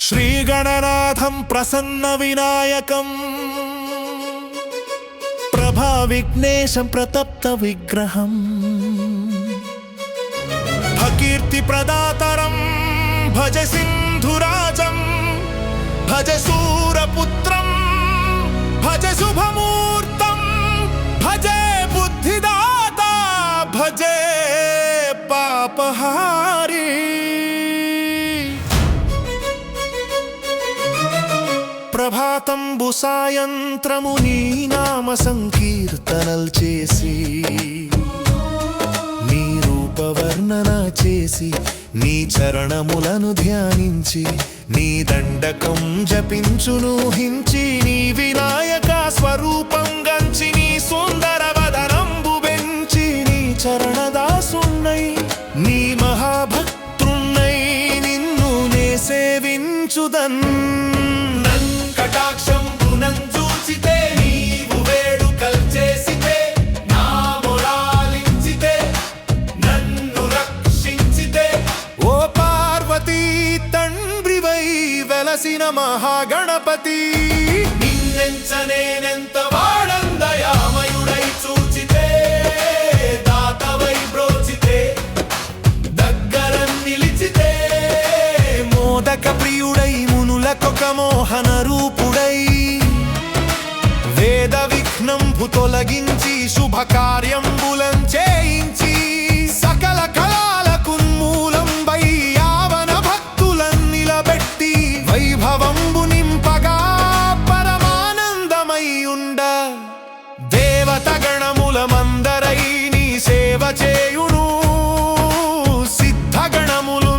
श्रीगणनाथं प्रसन्नविनायकं प्रभाविघ्नेशं प्रतप्तविग्रहं भकीर्तिप्रदातरं भज सिन्धुराजं भज शूरपुत्रं भज शुभमूर्तं भजे बुद्धिदाता भजे पापहारी। ప్రభాతంబు సాయంత్రము నీ నామ సంకీర్తనల్ చేసి నీ రూపవర్ణన చేసి నీ చరణములను ధ్యానించి నీ దండకం జపించును హించి నీ వినాయక స్వరూపం గంచి నీ సుందర వదనంబు బెంచి నీ చరణదాసున్నై నీ మహాభక్తున్నై నిన్ను నే సేవించుదన్। వెలసిన మహాగణపతి నిన్నెంచనేనెంత వాడందయామయుడై చూచితే దాతవై బ్రోచితే దగ్గర నిలిచితే మోదక ప్రియుడై మునులకొక మోహన రూపుడై వేద విఘ్నంబు తొలగించి శుభకార్యంబులం చేయించి సకల కళాలకు మూలంబై యావన భక్తులను నిలబెట్టి వైభవంబు నింపగా పరమానందమై ఉండ దేవత గణములమందరై నీ సేవ చేయును సిద్ధగణములు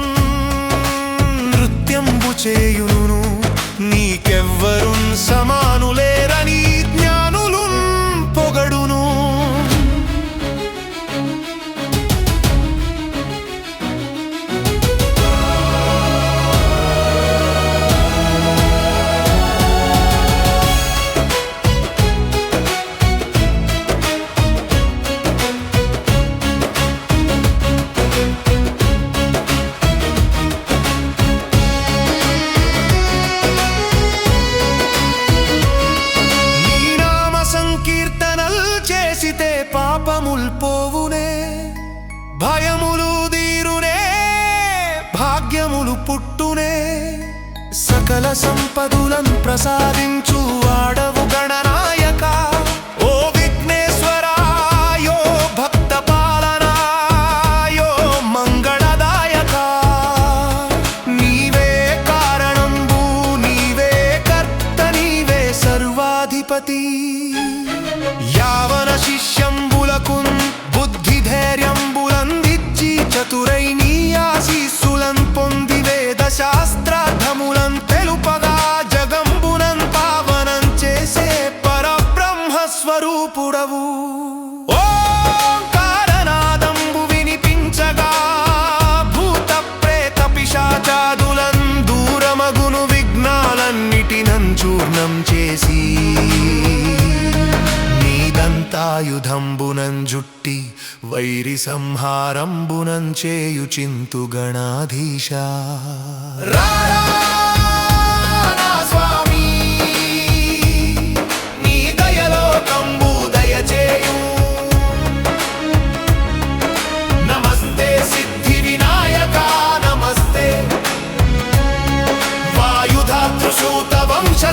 నృత్యంబు చేయును నీకెవ్వరున్ సమానులేరని జ్ఞానులు పొగడును। పాపముల్ పోవునే భయములు దీరునే భాగ్యములు పుట్టునే సకల సంపదులను ప్రసాదించు ఆడవు గణనాయక ఓ విఘ్నేశ్వరాయో భక్త పాలనాయో మంగళదాయక నీవే కారణంబు నీవే కర్త నీవే సర్వాధిపతి యావన శిష్యంబులకున్ బుద్ధి ధైర్యంబులందిచ్చి చతురై నీ ఆశీస్సులన్ పొంది వేద శాస్త్రార్థములన్ తెలుపగా జగంబునన్ పావనం చేసే పరబ్రహ్మ స్వరూపుడవు ఓంకారనాదంబు వినిపించగా భూత ప్రేత పిశాచాదులన్ దూరమగును విఘ్నాలన్నిటినం చూర్ణం చేసి దంతాయుధంబునం జుట్టి వైరి సంహారంబునం చేయు చింతు గణాధీశ స్వామి నీ దయలోకంబు దయచేయు నమస్తే సిద్ధి వినాయక నమస్తే వాయుధాతృసూత వంశ